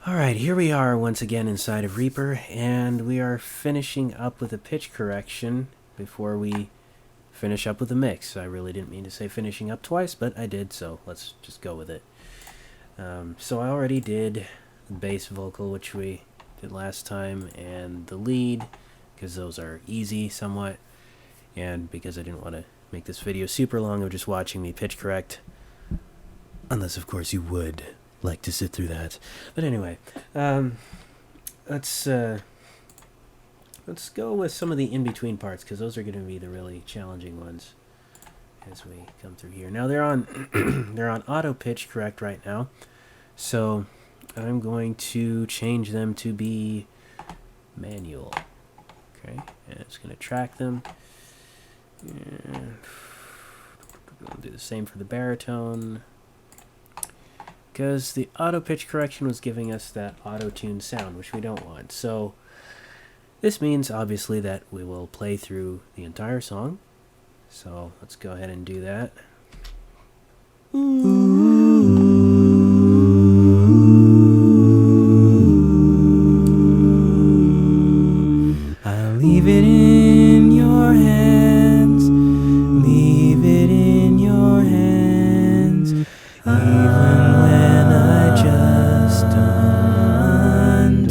Alright, here we are once again inside of Reaper, and we are finishing up with a pitch correction before we finish up with the mix. I really didn't mean to say finishing up twice, but I did, so let's just go with it. So I already did the bass vocal, which we did last time, and the lead, because those are easy somewhat, and because I didn't want to make this video super long of just watching me pitch correct, unless of course you would like to sit through that. But anyway, let's go with some of the in-between parts, because those are going to be the really challenging ones as we come through here. Now they're on they're on auto pitch correct right now, so I'm going to change them to be manual. Okay, and it's going to track them. And we'll do the same for the baritone, because the auto pitch correction was giving us that auto-tune sound, which we don't want. So this means obviously that we will play through the entire song. So let's go ahead and do that. I'll leave it in your hands. Leave it in your hands. Even when I just don't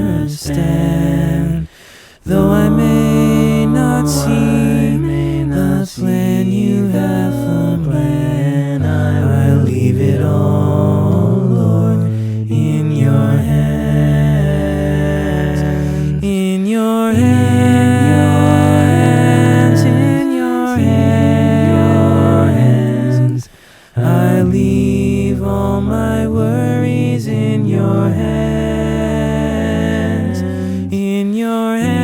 understand. Though I may not see the plan you have for me, I leave it all, Lord, in your hands. In your hands, in your hands. I leave all my worries in your hands. In your hands,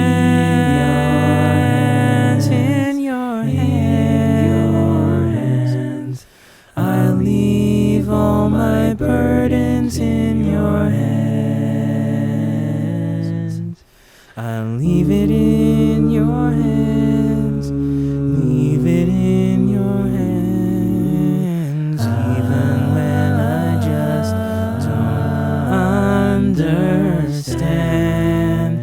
in your hands. I leave all my burdens in your hands. I leave it in your hands. Leave it in your hands. Even when I just don't understand.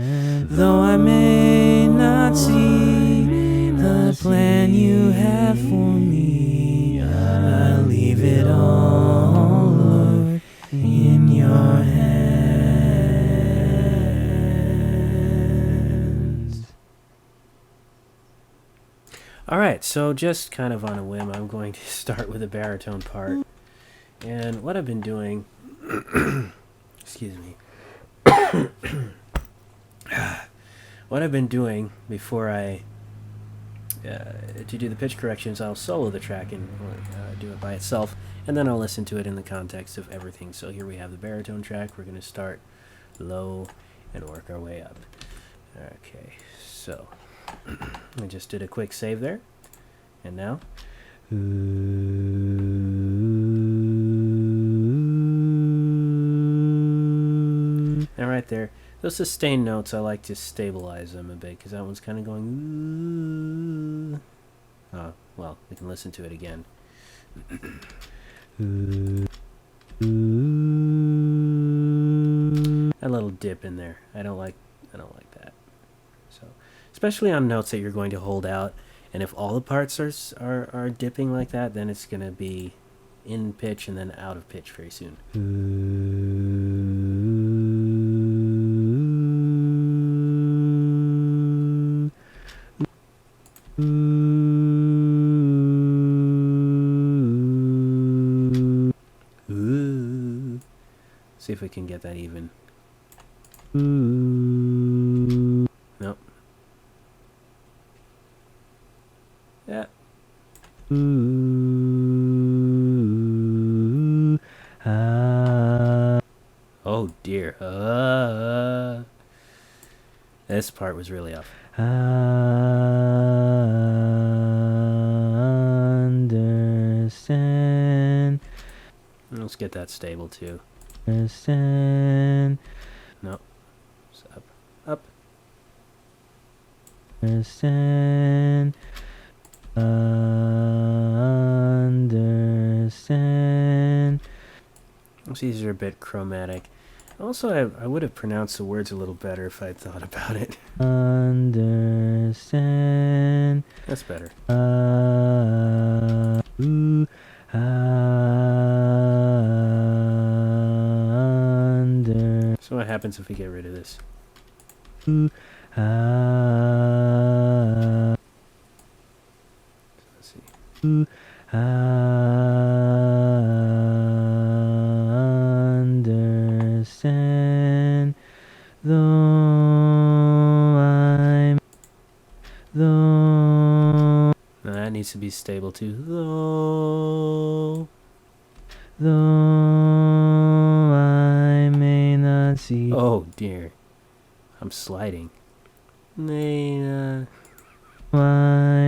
Though I may not see the plan you have for me, I leave it all, Lord, in your hands. Alright, so just kind of on a whim, I'm going to start with the baritone part. And what I've been doing, excuse me, what I've been doing before I to do the pitch corrections, I'll solo the track and do it by itself, and then I'll listen to it in the context of everything. So here we have the baritone track. We're going to start low and work our way up. Okay, so I just did a quick save there, and now and right there, those sustained notes, I like to stabilize them a bit, because that one's kind of going ooh. Well, we can listen to it again. A little dip in there. I don't like that. So, especially on notes that you're going to hold out, and if all the parts are dipping like that, then it's going to be in pitch and then out of pitch very soon. Ooh. See if we can get that even. Nope. Yeah. Oh dear. This part was really off. Understand. Let's get that stable too. Understand. No. It's up. Up. Understand. Understand. These are a bit chromatic. Also, I would have pronounced the words a little better if I'd thought about it. Understand. That's better. So what happens if we get rid of this? Let's see. Understand, though Now that needs to be stable too. though I may not see. Oh dear. I'm sliding. I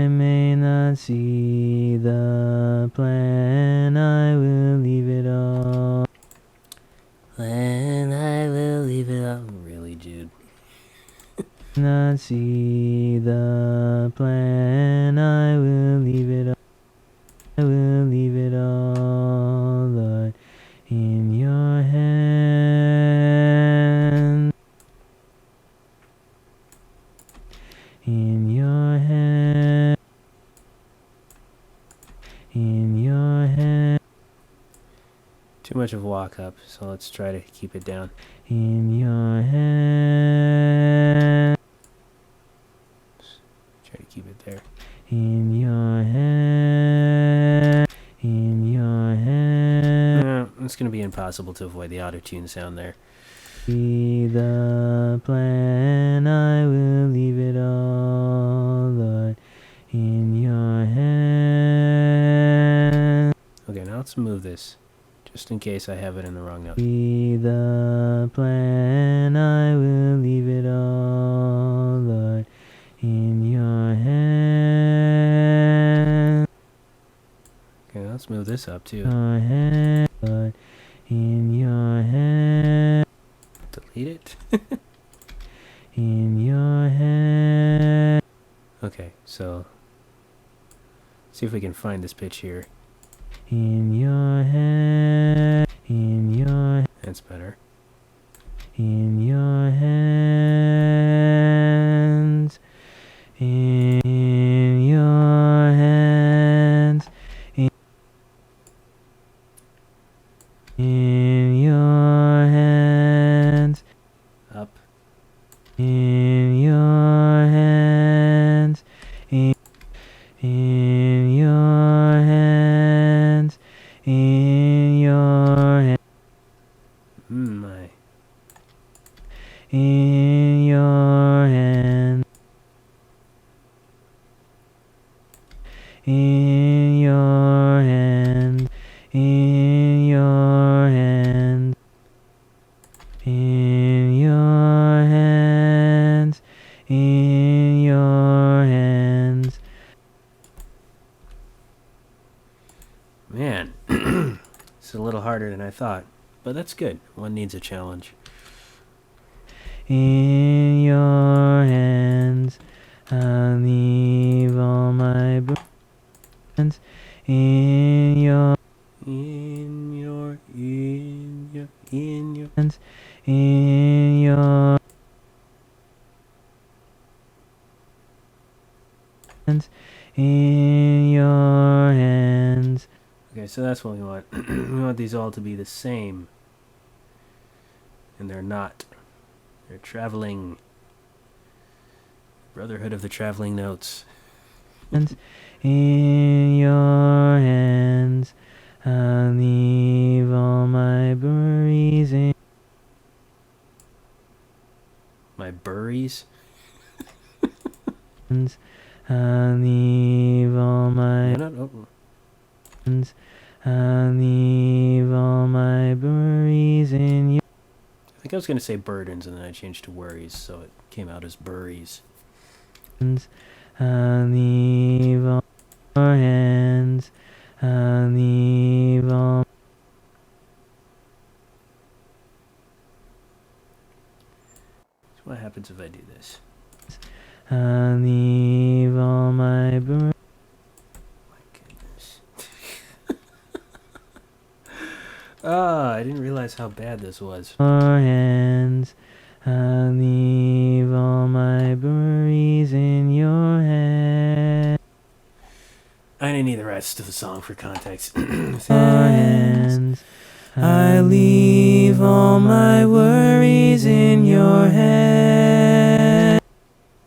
may not see the plan, I will leave it all. When I will leave it up. Really, Jude? Not see the plan, I will leave it all. I will leave it all, Lord, in your hand. In your hand. In your hand. Too much of a walk up, so let's try to keep it down. In your hand. Try to keep it there. In your hand. In your hand. No, it's going to be impossible to avoid the autotune sound there. See the plan, I will leave it all, Lord, in your hand. Okay, now let's move this, just in case I have it in the wrong note. See the plan, I will leave it all, Lord, in your hand. Okay, let's move this up too. Your hand, Lord, in your hand. Delete it. In your hand. Okay, so see if we can find this pitch here. In your hand. In your. That's better. In your hands. In your hands. In your hands. Up. In your hands. In your hands. In your hands. My. In your hands. In your hands. In your hands. In your hands. In your hands. Man, it's a little harder than I thought, but that's good. One needs a challenge. In your hands, I'll leave all my burdens. In your hands, in your hands, in your hands. Okay, so that's what we want. We want these all to be the same. And they're not. They're traveling. Brotherhood of the Traveling Notes. In your hands, I'll leave all my worries in. My burries? I'll leave all my. I'll leave all my worries in you. I think I was going to say burdens, and then I changed to worries, so it came out as burries. I'll leave all your hands. I'll leave all. So what happens if I do this? I'll leave all my worries. I didn't realize how bad this was. Your hands. I'll leave all my worries in your hands. I didn't need the rest of the song for context. Hands. I leave all my worries in your hands.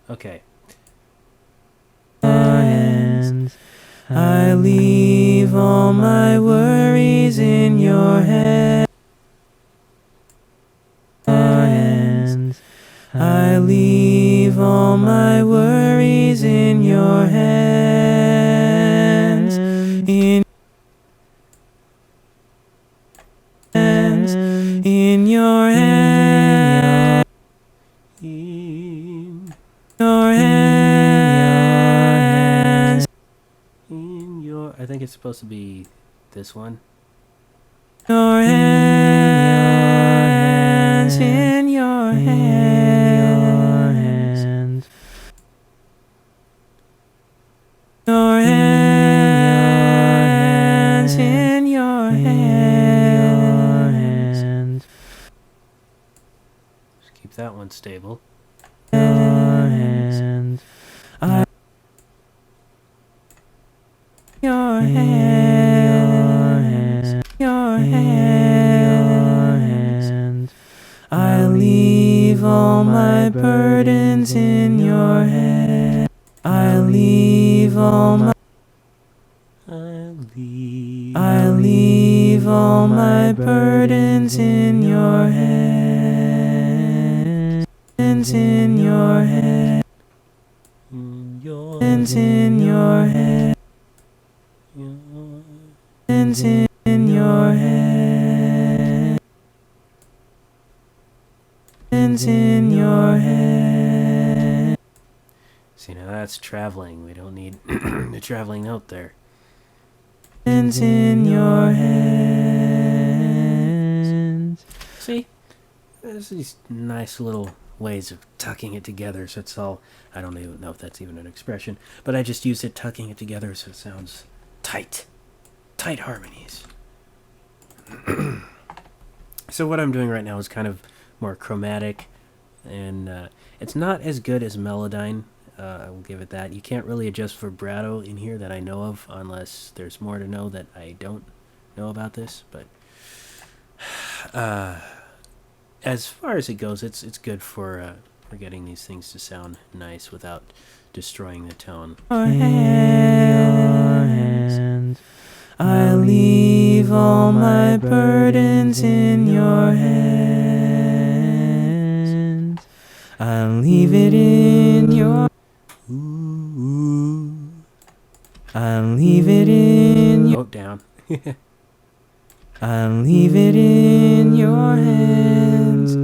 Okay. Hands. I leave all my worries in your hands. Hands. I leave all my worries in your hands. In your hands. In Your hands. your... I think it's supposed to be this one. Your hands. In your hands. Your hands. In your hands. Just keep that one stable. Your hands. Your hands. Your hands. I leave all my burdens in your hands. I leave all my I leave all my burdens in your hands. In your hands. In your In your hands. In your hands. In your hands. See, now that's traveling. We don't need the traveling note there. In your hands. See? There's these nice little ways of tucking it together, so it's all... I don't even know if that's even an expression, but I just use it tucking it together so it sounds tight. Tight harmonies. So what I'm doing right now is kind of more chromatic, and it's not as good as Melodyne. I will give it that. You can't really adjust vibrato in here that I know of, unless there's more to know that I don't know about this, but... as far as it goes, it's good for getting these things to sound nice without destroying the tone. Your hands. I leave all my burdens in your hands. I leave it in your. I leave it in your. Oh, down. I leave it in your hands.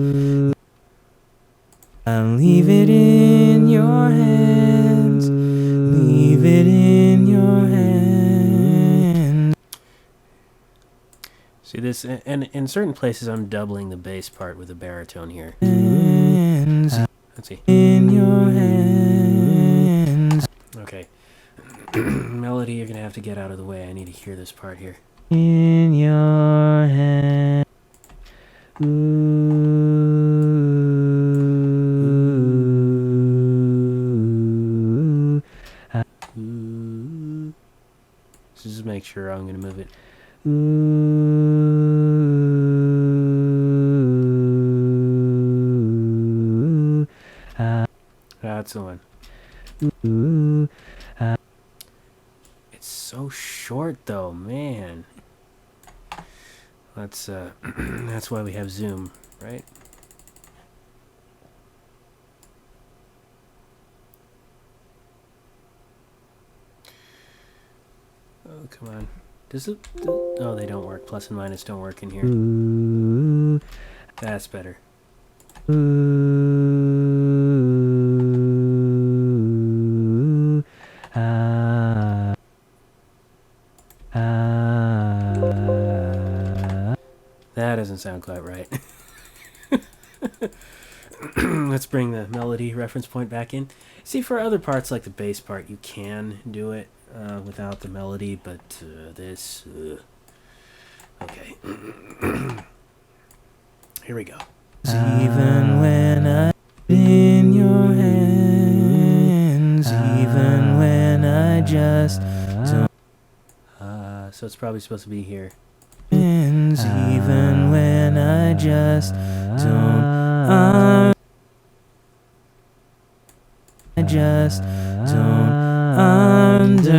I leave it in your hands. Leave it in your hands. See this, and in certain places I'm doubling the bass part with a baritone here. Hands. Let's see. In your hands. Okay. Melody, you're gonna have to get out of the way. I need to hear this part here. In your hands. Ooh. Ooh. So just make sure I'm gonna move it. Ooh. That's the one. Ooh. It's so short though, man. That's that's why we have Zoom, right? Oh, come on. Does it? Oh, they don't work. Plus and minus don't work in here. Ooh. That's better. Ooh. That doesn't sound quite right. Let's bring the melody reference point back in. See, for other parts like the bass part, you can do it without the melody, but this... okay. Here we go. Even when I in your hands, even when I just don't. So it's probably supposed to be here. Even when I just don't. I just don't under.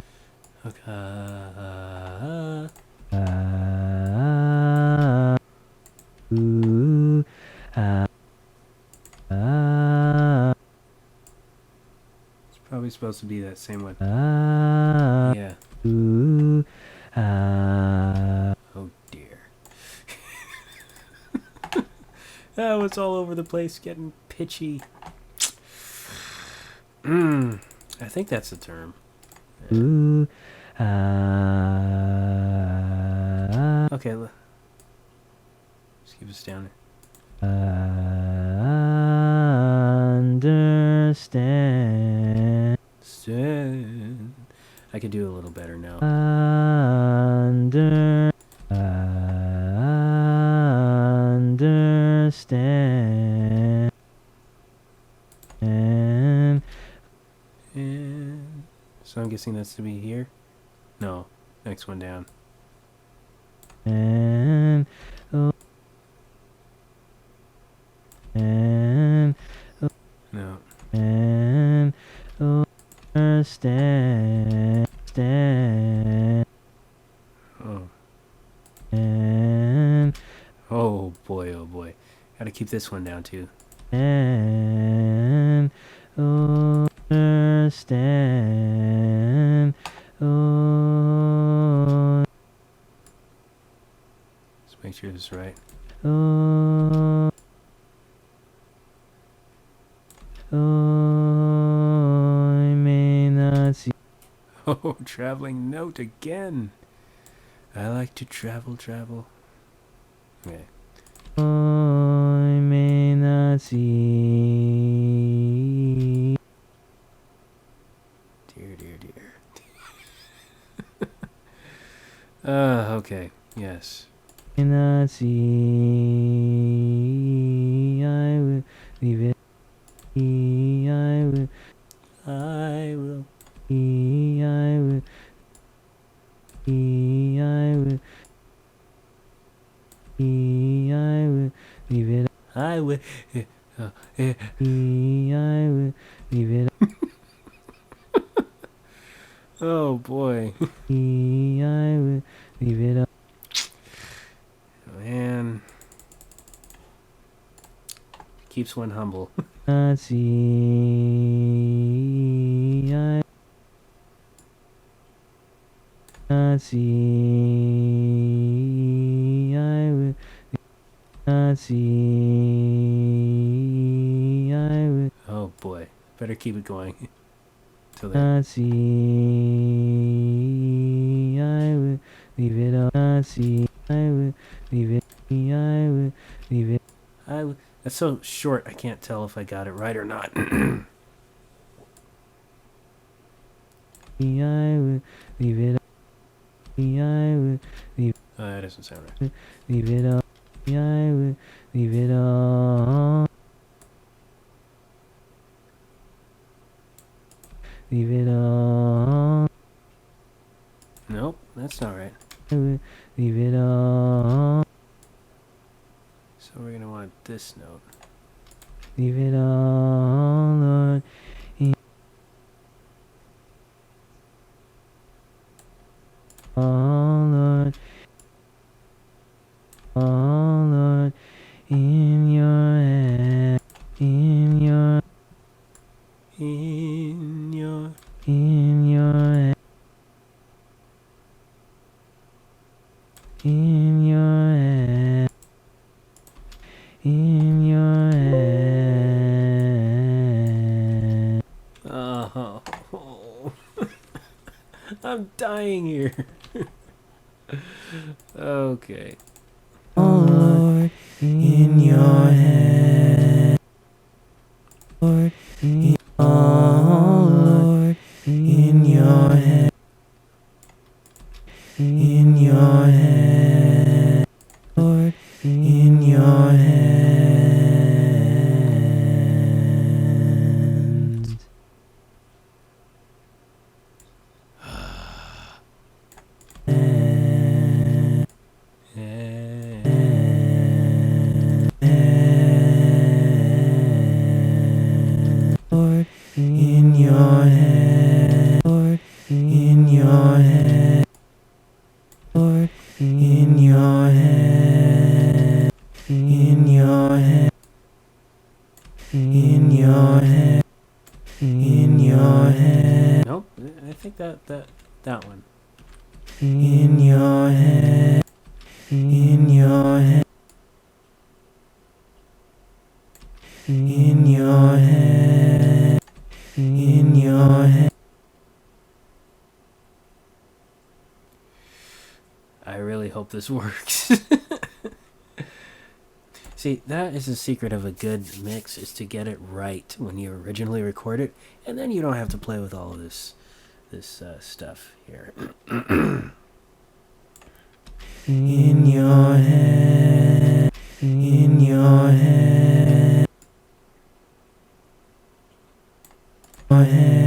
Ooh, It's probably supposed to be that same one. Yeah. Ooh, Oh dear. Oh, it's all over the place, getting pitchy. I think that's the term. ooh, Okay, let's keep this down. understand. I could do a little better now. Understand. And so I'm guessing that's to be here. No, next one down. And No. and understand. Oh. And Oh boy, oh boy. Gotta keep this one down too. and understand. Oh, Let's make sure this is right. oh, oh, I may not see. Oh, traveling note again. I like to travel. Okay. Oh, I may not see. Dear. Okay. Yes. May not see. I will leave it. I will. I will. I will. I will. I will leave it. I will. I will leave it. Oh boy. I will leave it up. Man. Keeps one humble. Not see. I not see. I will not see. I will Oh boy. Better keep it going. Till there. not see. I will leave it up. Not see. I will leave it. I will leave it. That's so short, I can't tell if I got it right or not. I will leave it up. I will leave. That doesn't sound right. Leave it up. I will leave it up. Leave it up. Nope, that's not right. I will leave it up. So we're gonna want this note. Leave it all, Lord. Oh, Lord. Oh, Lord. In your hand. In your hand. In your hand. In your hand. Oh. I'm dying here. Okay. Oh, Lord, in your hand. Lord, Lord, in your hand. In your hand. Lord, in your hand. in your head, in your head. Nope, I think that one. In your head, in your head, in your head, in your head. I really hope this works. See, that is the secret of a good mix, is to get it right when you originally record it, and then you don't have to play with all of this stuff here. In your head, in your head, your head,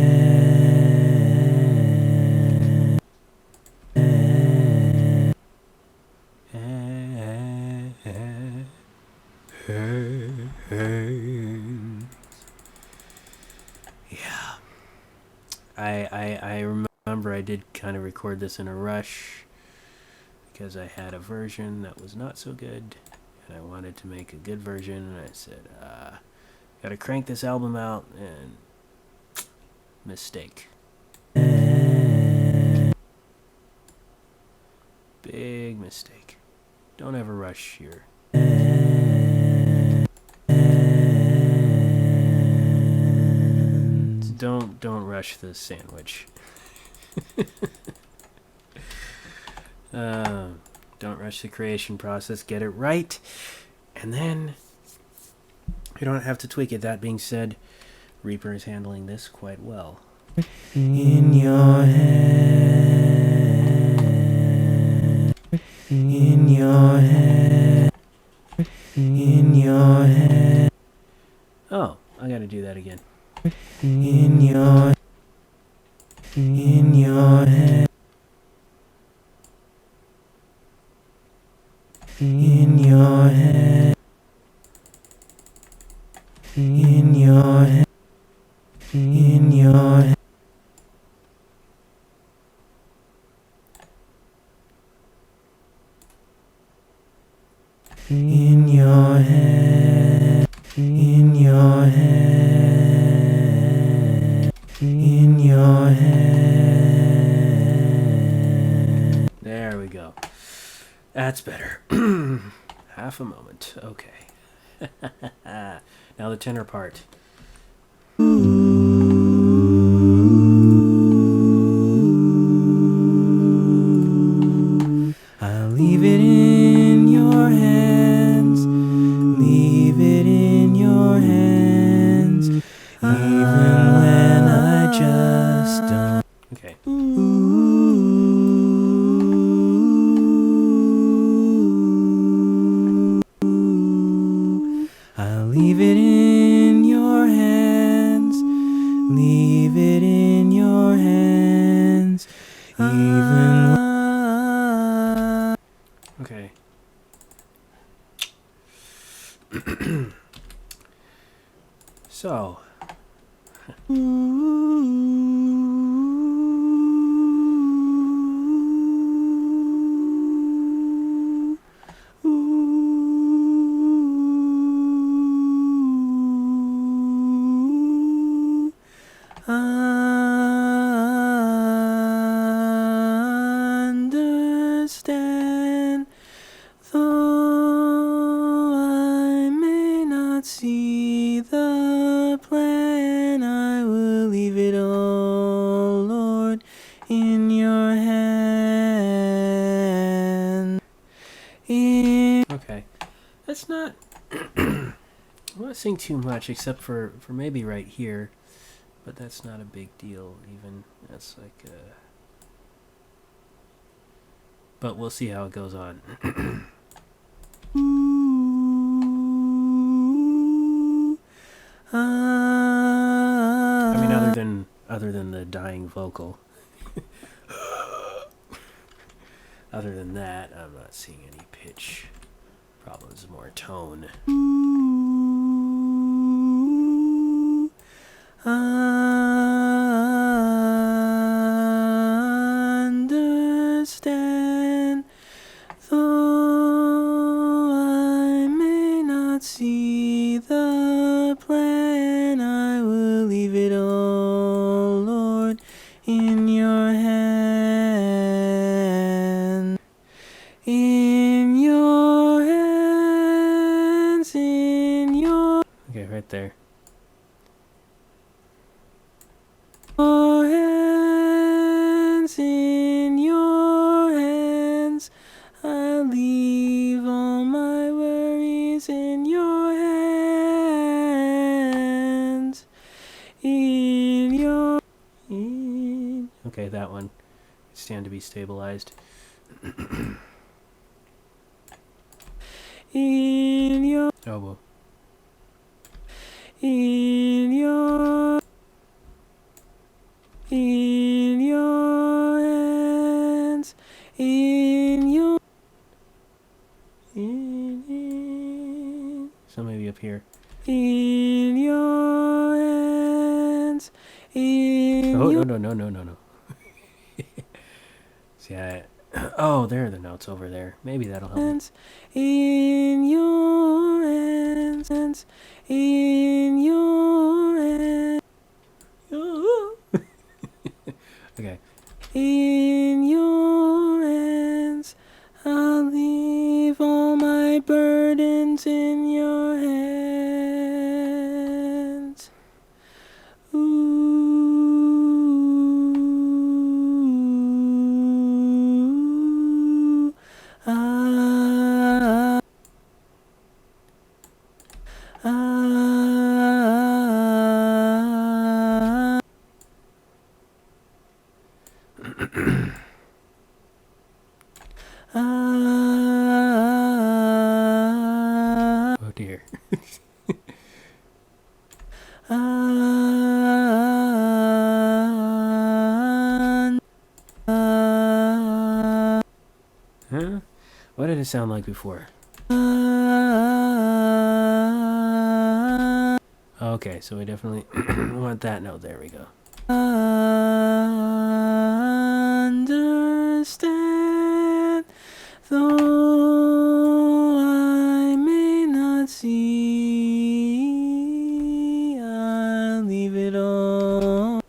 Yeah. I remember I did kind of record this in a rush because I had a version that was not so good and I wanted to make a good version, and I said, gotta crank this album out, and mistake. Big mistake. Don't ever rush your... Don't rush the sandwich. Don't rush the creation process. Get it right, and then you don't have to tweak it. That being said, Reaper is handling this quite well. in your head, in your head, in your head, Oh, I gotta do that again. in your head, in your head, in your head, in your head, in your head, in your head, in your head. There we go. That's better. Half a moment. Okay. Now the tenor part. I'll leave it in your hands, leave it in your hands, even when I just don't. Okay. I'll leave it in your hands, leave it in your hands, even Okay. So, understand, though I may not see the plan, I will leave it all, Lord, in your hand. okay. That's not... I won't sing too much, except for maybe right here. But that's not a big deal, even. That's like But we'll see how it goes on. I mean, other than the dying vocal. Other than that, I'm not seeing any pitch problems, more tone. Understand, though I may not see the plan. Okay, right there. Your hands, in your hands, I leave all my worries in your hands. In your... Okay, that one. Stand to be stabilized. In your... Oh, well. In your hands, in your... So maybe up here. In your hands, in Oh, your... no. See, oh, there are the notes over there. Maybe that'll help me. In your hands, in your hands. Okay. In your hands, I'll leave all my burdens in your hands. Ooh, ah, ah. Oh dear. Huh? What did it sound like before? Okay, so we definitely want that note. There we go. Understand, though I may not see, I'll leave it all.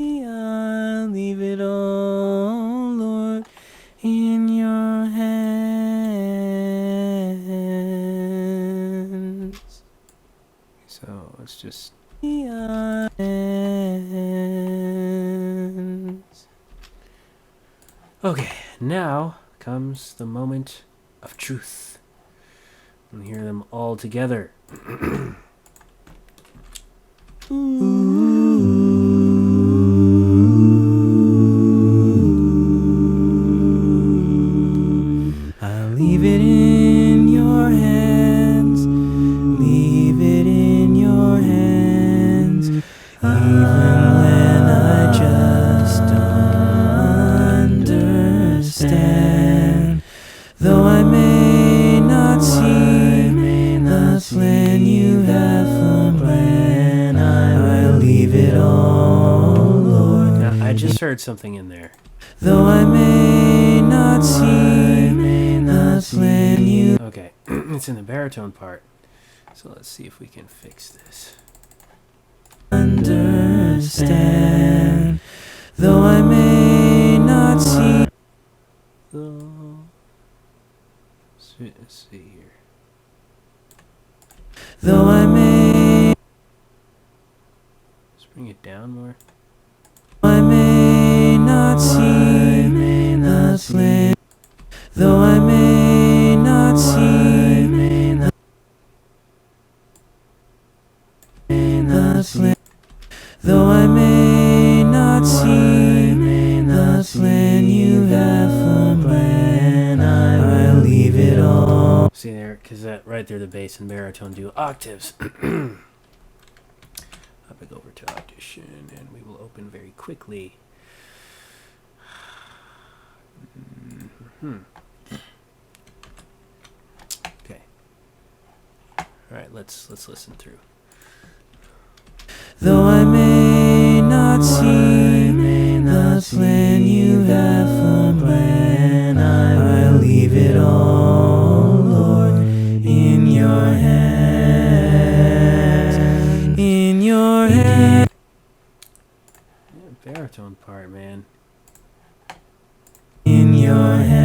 I'll leave it all, Lord, in your hands. So let's just... Okay, now comes the moment of truth. And hear them all together. I'll leave it in your hands. Leave it in your hands. Even when I just don't understand. Though I may not see the plan you have for plan, I'll leave it all, Lord. Now, I just heard something in there. Though I may not see the plan you... Okay, it's in the baritone part. So let's see if we can fix this. Understand. Though I may not see... Let's see here. Though I may... Let's bring it down more. I may not see the plan. Though I may not see the plan. Though I may not see the plan you have for plan, I'll leave it all. See there, because that right there, the bass and baritone do octaves. Hopping over to Audition, and we will open very quickly. Okay. All right, let's listen through. Though I may not see the plan you have for plan, I'll leave it all, Lord, in your hands. In your hands. Yeah, baritone part, man. In your hands.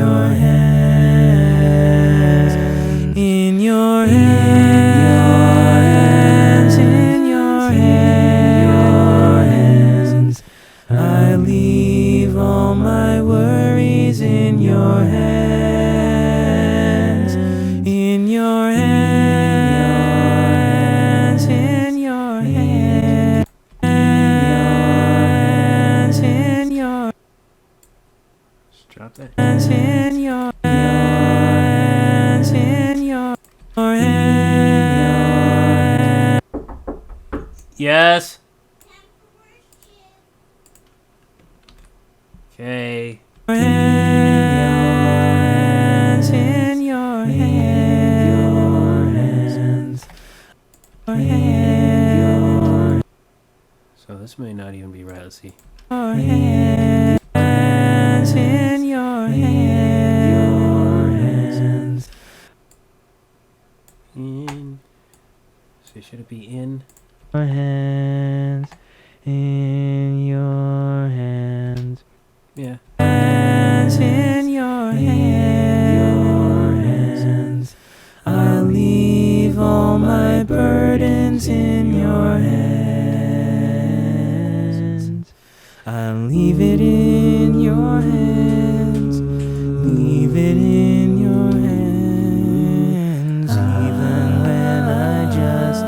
your hands, in your hands, in your hands. I leave all my worries in your hands, in your hands, in your hands, in your Just drop that. hands, in your hands, in your hands. Yes. Okay. Hands in your hands, your hands, So this may not even be right. Let's see. your hands in your hands. In. So should it be in? Your hands in your hands. Yeah. Hands in your hands. I leave all my burdens in your hands. I leave it in your hands. Leave it in your hands. Even when I just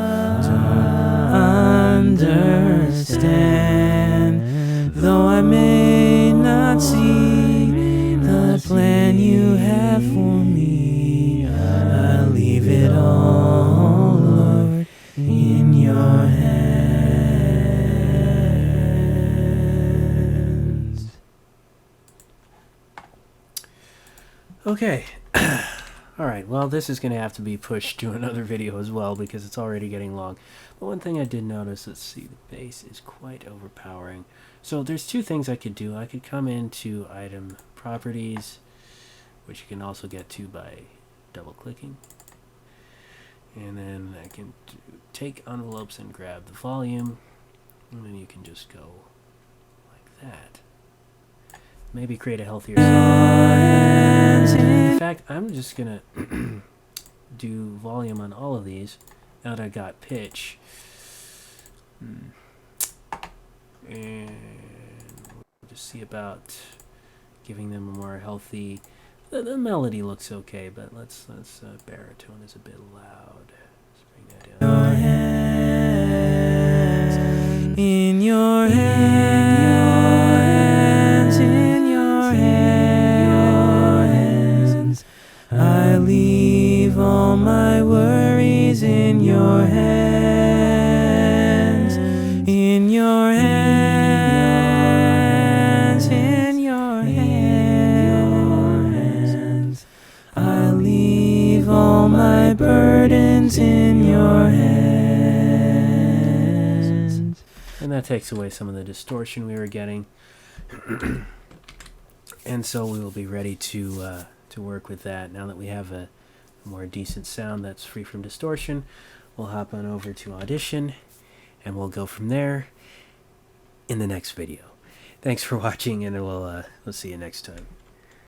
don't understand. Though I may not see the plan you have for me, I leave it all, Lord, in your hands. Okay. Alright, well this is going to have to be pushed to another video as well because it's already getting long. But one thing I did notice, let's see, the bass is quite overpowering. So there's two things I could do. I could come into item properties, which you can also get to by double clicking. And then I can take envelopes and grab the volume. And then you can just go like that. Maybe create a healthier sound. In fact, I'm just gonna do volume on all of these now that I got pitch. And we'll just see about giving them a more healthy. The melody looks okay, but let's baritone is a bit loud. Let's bring that down. Your hands, in your hands, in your hands. I leave all my worries in your hands, in your hands, in your hands. I leave all my burdens in your hands. And that takes away some of the distortion we were getting. And so we will be ready to work with that. Now that we have a more decent sound that's free from distortion, we'll hop on over to Audition, and we'll go from there in the next video. Thanks for watching, and we'll see you next time.